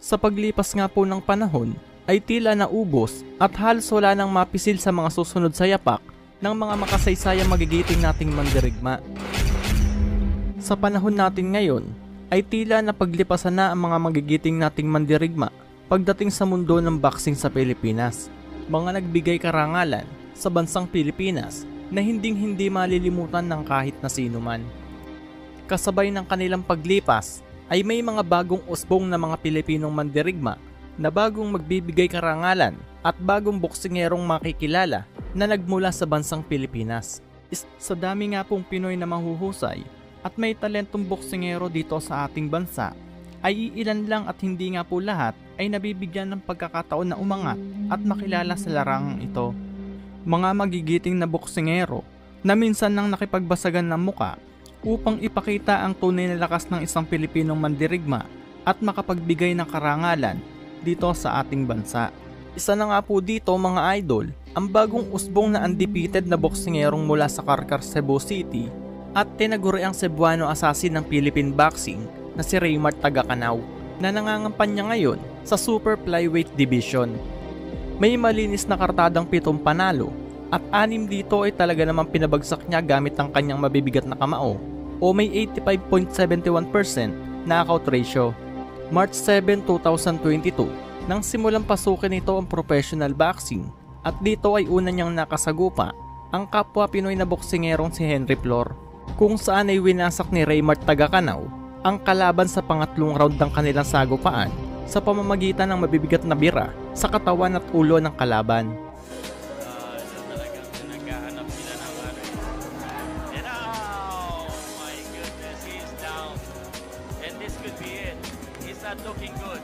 Sa paglipas nga po ng panahon, ay tila naubos at halos wala nang mapisil sa mga susunod sa yapak ng mga makasaysayang magigiting nating mandirigma. Sa panahon natin ngayon, ay tila napaglipasan na ang mga magigiting nating mandirigma pagdating sa mundo ng boxing sa Pilipinas. Mga nagbigay karangalan sa bansang Pilipinas na hinding-hindi malilimutan ng kahit na sino man. Kasabay ng kanilang paglipas ay may mga bagong usbong na mga Pilipinong mandirigma na bagong magbibigay karangalan at bagong boksingerong makikilala na nagmula sa bansang Pilipinas. Sa dami nga pong Pinoy na mahuhusay at may talentong boksingero dito sa ating bansa, ay ilan lang at hindi nga po lahat ay nabibigyan ng pagkakataon na umangat at makilala sa larangang ito. Mga magigiting na boksingero na minsan nang nakipagbasagan ng muka upang ipakita ang tunay na lakas ng isang Pilipinong mandirigma at makapagbigay ng karangalan dito sa ating bansa. Isa na nga po dito mga idol, ang bagong usbong na undefeated na boksingerong mula sa Carcar, Cebu City at tinaguriang Cebuano assassin ng Philippine boxing na si Raymart Tagakanaw na nangangampanya ngayon sa Super Flyweight Division. May malinis na kartadang 7 panalo at 6 dito ay talaga namang pinabagsak niya gamit ang kanyang mabibigat na kamao o may 85.71% knockout ratio. March 7, 2022 nang simulang pasukin nito ang professional boxing at dito ay una niyang nakasagupa ang kapwa Pinoy na boksingerong si Henry Flor, kung saan ay winasak ni Raymart Tagakanaw ang kalaban sa pangatlong round ng kanilang sagupaan sa pamamagitan ng mabibigat na bira sa katawan at ulo ng kalaban. Naghahanap sila ng and oh my goodness, he's down. And this could be it. He's not looking good.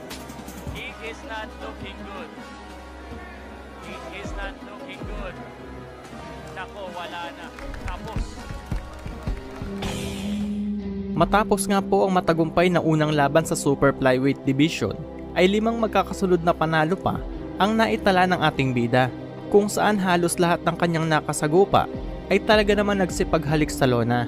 He is not looking good. He is not looking good. Nako, wala na. Tapos. Matapos nga po ang matagumpay na unang laban sa Super Flyweight Division, ay 5 magkakasunod na panalo pa ang naitala ng ating bida, kung saan halos lahat ng kanyang nakasagupa ay talaga naman nagsipaghalik sa lona.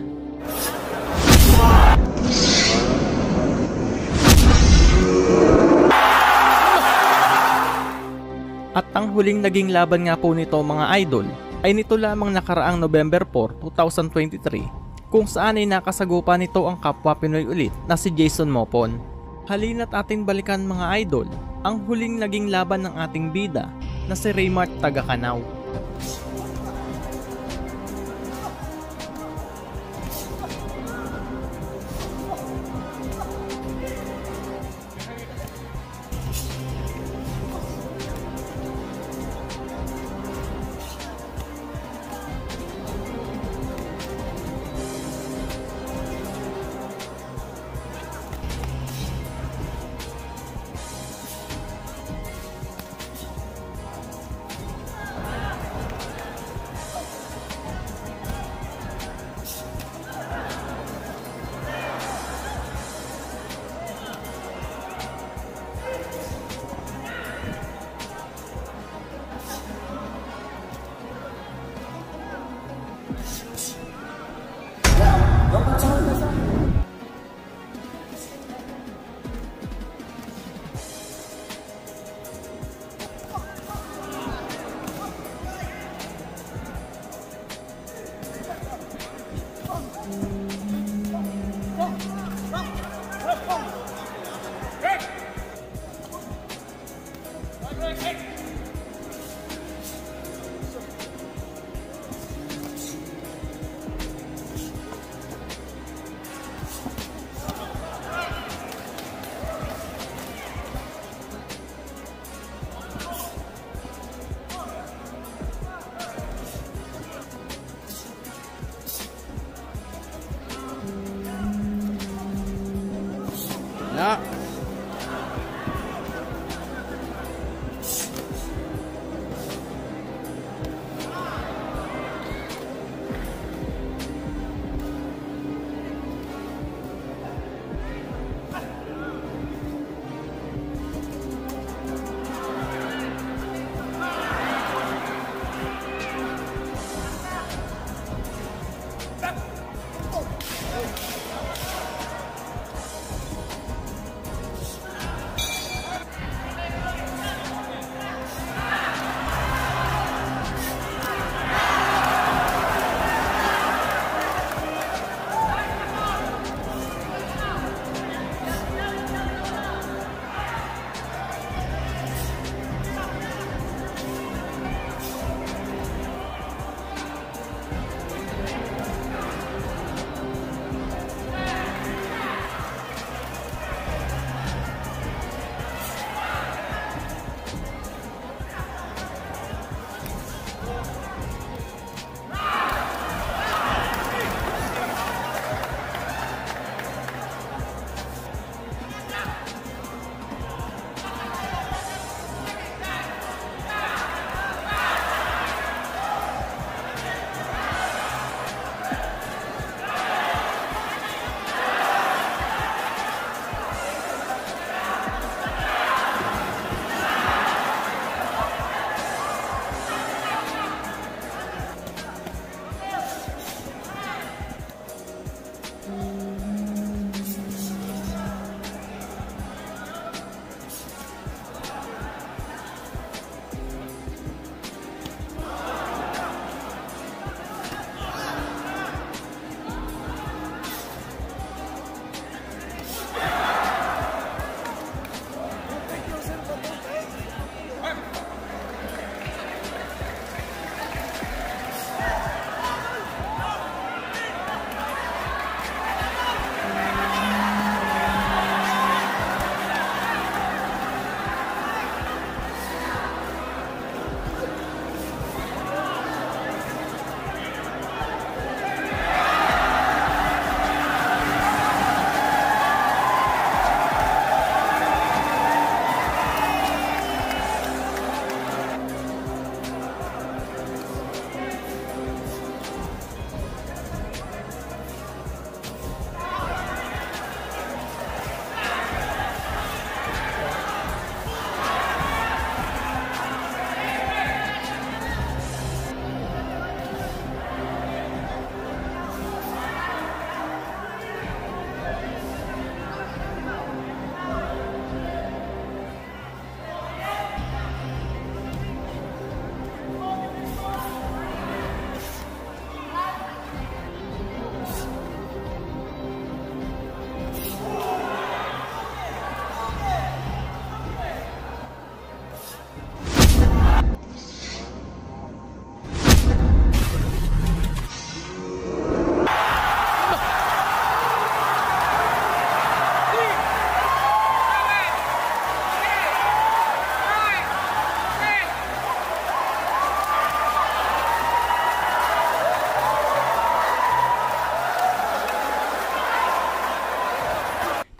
At ang huling naging laban nga po nito mga idol ay nito lamang nakaraang November 4, 2023, kung saan ay nakasagupa nito ang kapwa Pinoy ulit na si Jason Mopon. Halina't ating balikan mga idol ang huling naging laban ng ating bida na si Raymart Tagakanaw.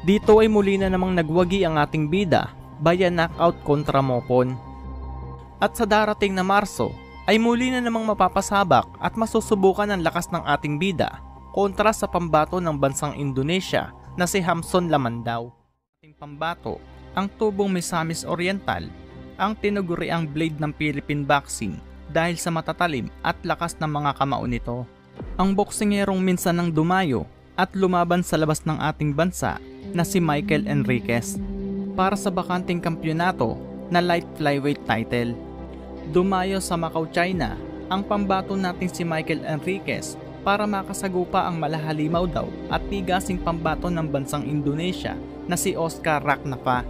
Dito ay muli na namang nagwagi ang ating bida via knockout kontra Mopon. At sa darating na Marso ay muli na namang mapapasabak at masusubukan ang lakas ng ating bida kontra sa pambato ng bansang Indonesia na si Hamson Lamandaw. Ating pambato, ang tubong Misamis Oriental, ang tinuguriang blade ng Philippine boxing dahil sa matatalim at lakas ng mga kamao nito. Ang boksingerong minsan nang dumayo at lumaban sa labas ng ating bansa na si Michael Enriquez para sa bakanting kampyonato na light flyweight title. Dumayo sa Macau, China ang pambato natin si Michael Enriquez para makasagupa ang malahalimaw daw at tigasing pambato ng bansang Indonesia na si Oscar Raknapa.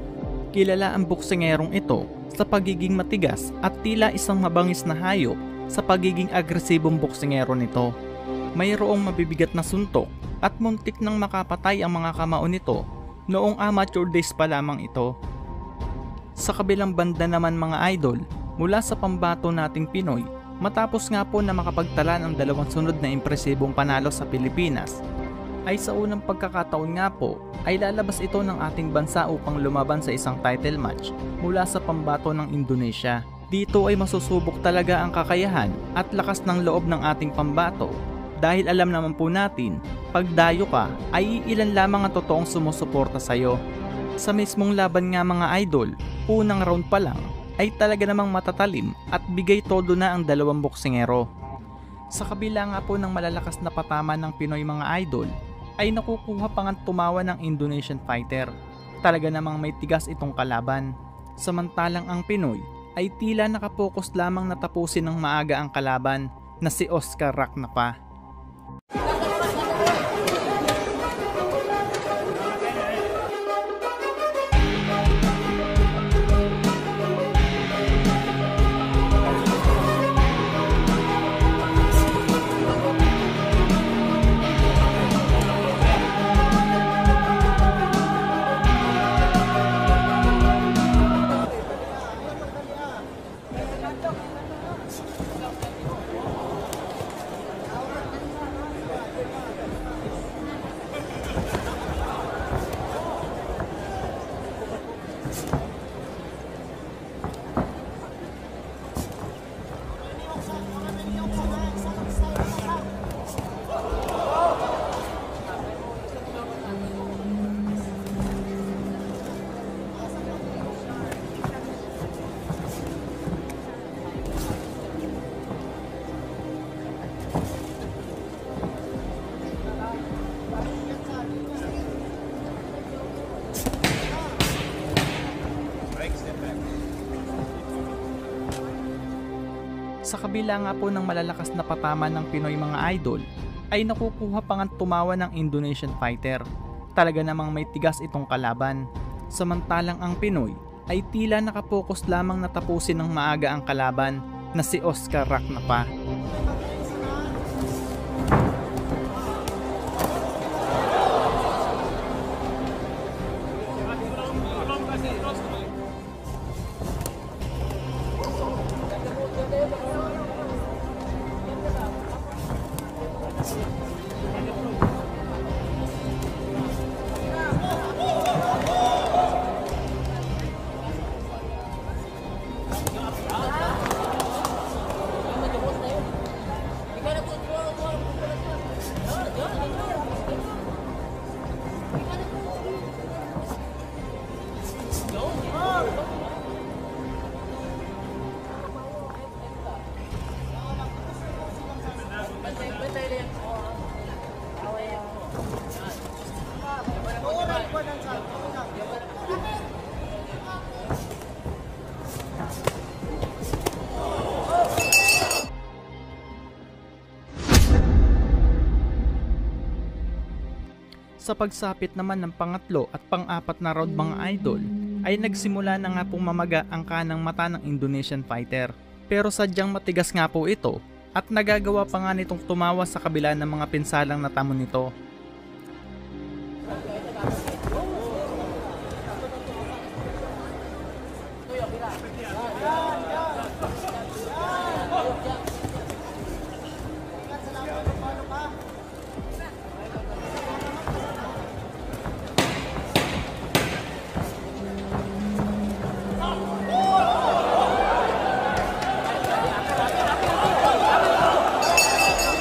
Kilala ang boksingerong ito sa pagiging matigas at tila isang mabangis na hayop sa pagiging agresibong boksingero nito. Mayroong mabibigat na suntok at muntik nang makapatay ang mga kamao nito noong amateur days pa lamang ito. Sa kabilang banda naman mga idol, mula sa pambato nating Pinoy, matapos nga po na makapagtala ng dalawang sunod na impresibong panalo sa Pilipinas, ay sa unang pagkakataon nga po ay lalabas ito ng ating bansa upang lumaban sa isang title match mula sa pambato ng Indonesia. Dito ay masusubok talaga ang kakayahan at lakas ng loob ng ating pambato dahil alam naman po natin, pag dayo ka ay ilan lamang ang totoong sumusuporta sa'yo. Sa mismong laban nga mga idol, unang round pa lang ay talaga namang matatalim at bigay todo na ang dalawang boksingero. Sa kabila nga po ng malalakas na patama ng Pinoy mga idol, ay nakukuha pa nga tumawa ng Indonesian fighter. Talaga namang may tigas itong kalaban. Samantalang ang Pinoy ay tila nakapokus lamang na tapusin ng maaga ang kalaban na si Oscar Raknapa. Sa kabila nga po ng malalakas na patama ng Pinoy mga idol, ay nakukuha pa nga tumawa ng Indonesian fighter. Talaga namang may tigas itong kalaban. Samantalang ang Pinoy ay tila nakapokus lamang na tapusin ng maaga ang kalaban na si Oscar Raknapa. Sa pagsapit naman ng pangatlo at pang-apat na round mga idol, ay nagsimula na nga pong mamaga ang kanang mata ng Indonesian fighter. Pero sadyang matigas nga po ito at nagagawa pa nga nitong tumawa sa kabila ng mga pinsalang natamo nito.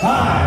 5.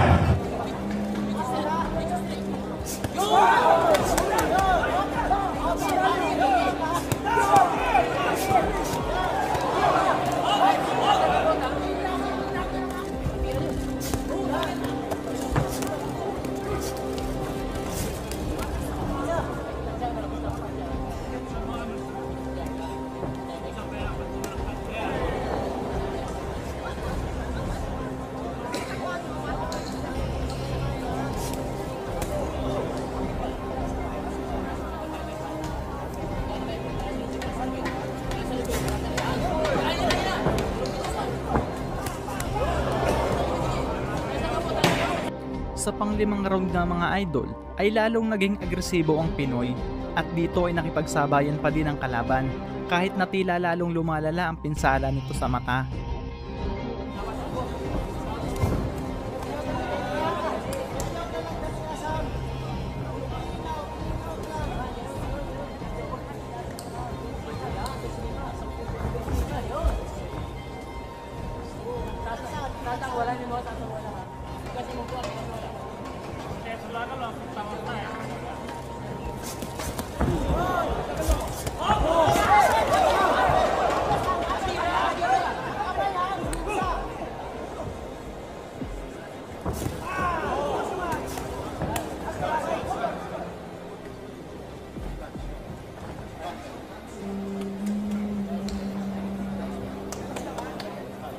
Sa panglimang round na mga idol ay lalong naging agresibo ang Pinoy at dito ay nakipagsabayan pa din ang kalaban kahit na tila lalong lumalala ang pinsala nito sa mata.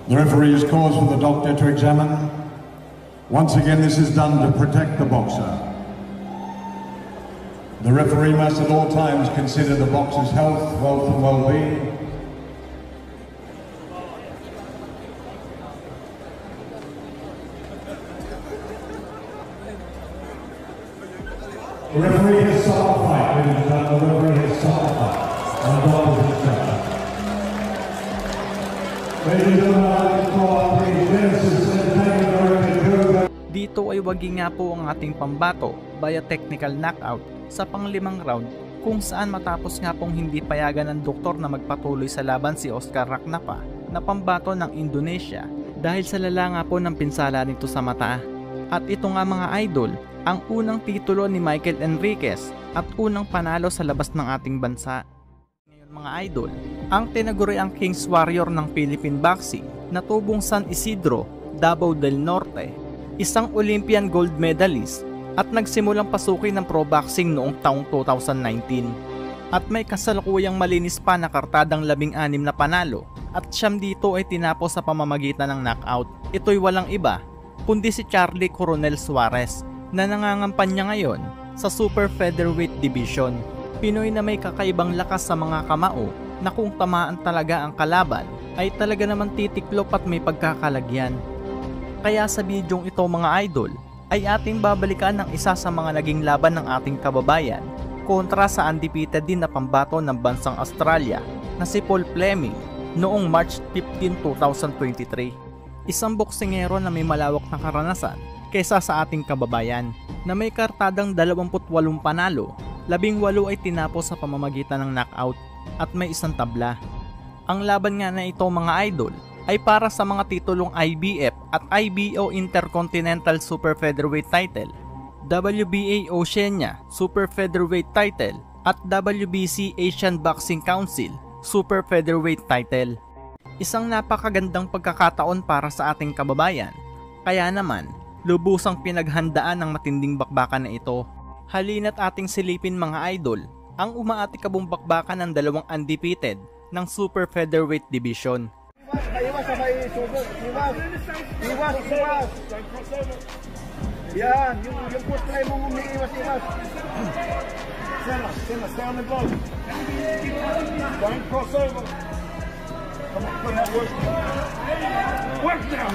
The referee has cause for the doctor to examine. Once again, this is done to protect the boxer. The referee must at all times consider the boxer's health, wealth and well-being. The referee has stopped the fight, ladies and gentlemen. The referee has stopped the fight. And the doctor is instructed. Ladies and gentlemen, I'd like to call up the Genesis Entertainment Director. Dito ay wagi nga po ang ating pambato via technical knockout sa panglimang round kung saan matapos nga pong hindi payagan ng doktor na magpatuloy sa laban si Oscar Raknapa na pambato ng Indonesia dahil sa lala nga po ng pinsala nito sa mata. At ito nga mga idol, ang unang titulo ni Michael Enriquez at unang panalo sa labas ng ating bansa. Ngayon mga idol, ang tinaguriang King's Warrior ng Philippine Boxing na tubong San Isidro, Davao del Norte, isang Olympian gold medalist at nagsimulang pasukin ng pro boxing noong taong 2019. At may kasalukuyang malinis pa na kartadang 16 na panalo at siyam dito ay tinapos sa pamamagitan ng knockout. Ito'y walang iba kundi si Charlie Coronel Suarez na nangangampanya ngayon sa Super Featherweight Division. Pinoy na may kakaibang lakas sa mga kamao na kung tamaan talaga ang kalaban ay talaga naman titiklop at may pagkakalagyan. Kaya sa bidyong ito mga idol ay ating babalikan ng isa sa mga naging laban ng ating kababayan kontra sa undefeated din na pambato ng bansang Australia na si Paul Fleming noong March 15, 2023. Isang boksingero na may malawak na karanasan kaysa sa ating kababayan na may kartadang 28 panalo, 18 ay tinapos sa pamamagitan ng knockout at may isang tabla. Ang laban nga na ito mga idol ay para sa mga titulong IBF at IBO Intercontinental Super Featherweight title, WBA Oceania Super Featherweight title at WBC Asian Boxing Council Super Featherweight title. Isang napakagandang pagkakataon para sa ating kababayan. Kaya naman, lubusang pinaghandaan ng matinding bakbakan na ito. Halina't ating silipin mga idol ang umaatikabong bakbakan ng dalawang undefeated ng Super Featherweight Division. Iwas sabay subok. Iwas. Yan, yung foot try mo umiiwas. Sena, stay on the block. Don't cross over. Come on, put that work. Work now.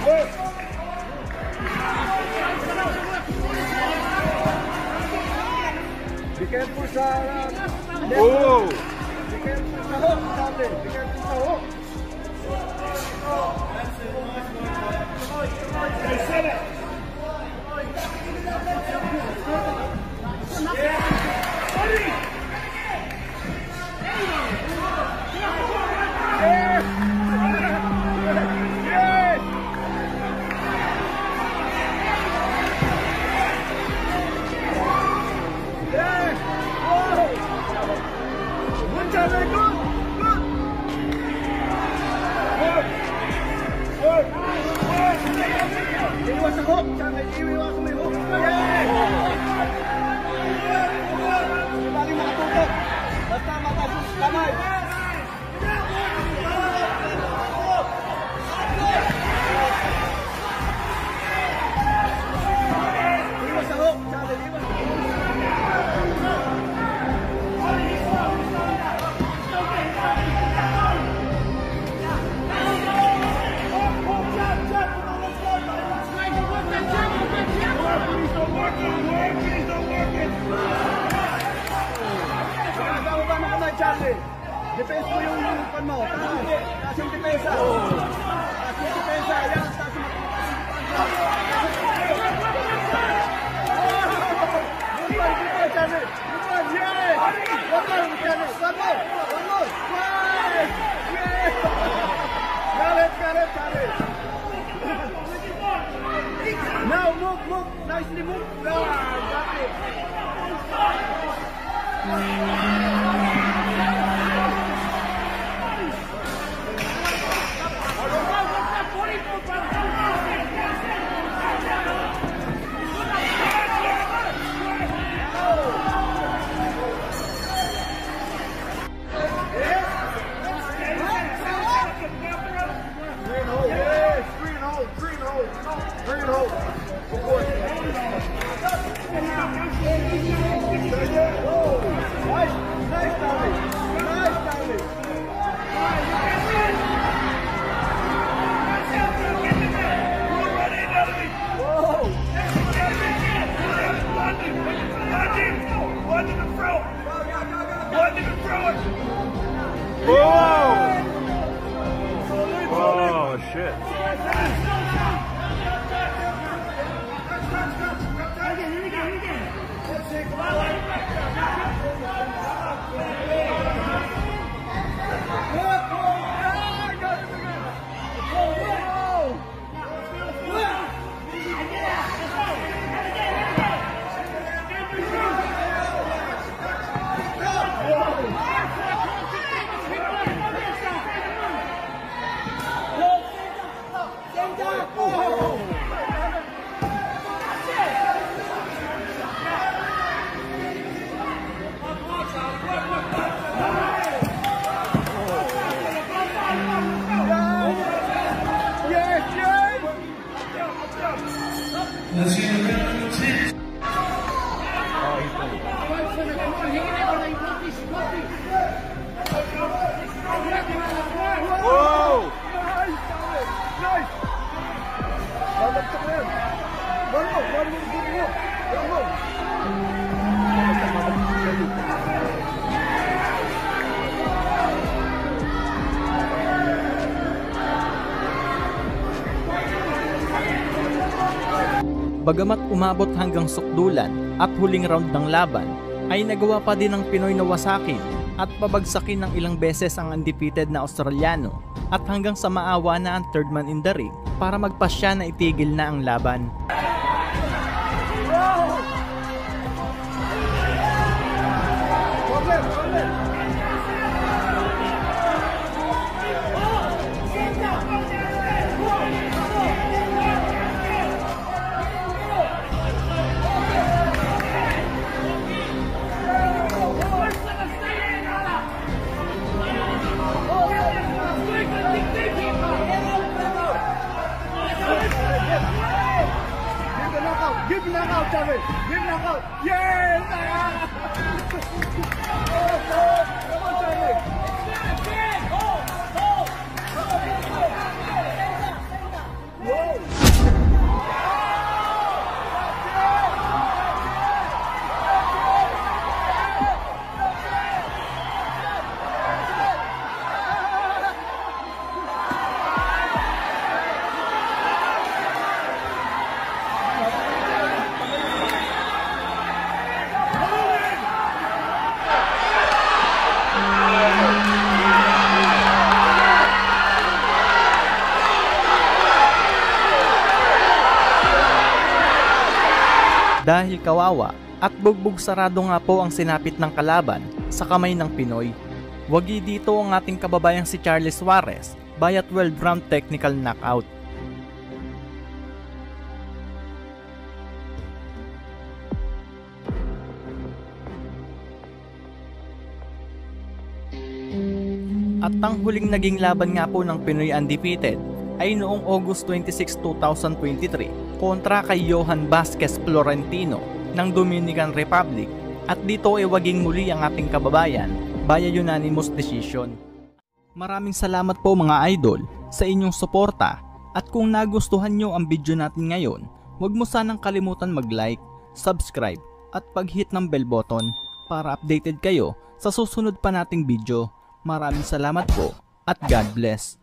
Work. Be careful sa Oh! Be careful sa hook, sabi. Be careful sa hook. Hey, set it. Yeah. hook, Charlie. Iiwas mo yung hook. Lagi makatutok. Basta mataas yung kamay. Iwas sa hook, Charlie. Iwas. Charlie, defense mo yung pan mo. Taas yung depensa. Taas yung depensa. Yan, taas yung Good Charlie. Good one, yes! One more, Charlie. One more. One more. Yes! Yes! Got it, Charlie. Now, move. Nicely move. Got it. Oh, shit. Bagamat umabot hanggang sukdulan at huling round ng laban, ay nagawa pa din ng Pinoy na wasakin at pabagsakin ng ilang beses ang undefeated na Australiano at hanggang sa maawa na ang third man in the ring para magpasya na itigil na ang laban. Give me knockout, Charlie. Give me knockout. Yes! Come on, Charlie. Dahil kawawa at bugbog sarado nga po ang sinapit ng kalaban sa kamay ng Pinoy. Wagi dito ang ating kababayang si Charlie Suarez via 12 round technical knockout. At ang huling naging laban nga po ng Pinoy Undefeated ay noong August 26, 2023 kontra kay Johan Vasquez Florentino ng Dominican Republic, at dito ay waging muli ang ating kababayan via unanimous decision. Maraming salamat po mga idol sa inyong suporta, at kung nagustuhan nyo ang video natin ngayon, huwag mo sanang kalimutan mag-like, subscribe at pag-hit ng bell button para updated kayo sa susunod pa nating video. Maraming salamat po at God bless.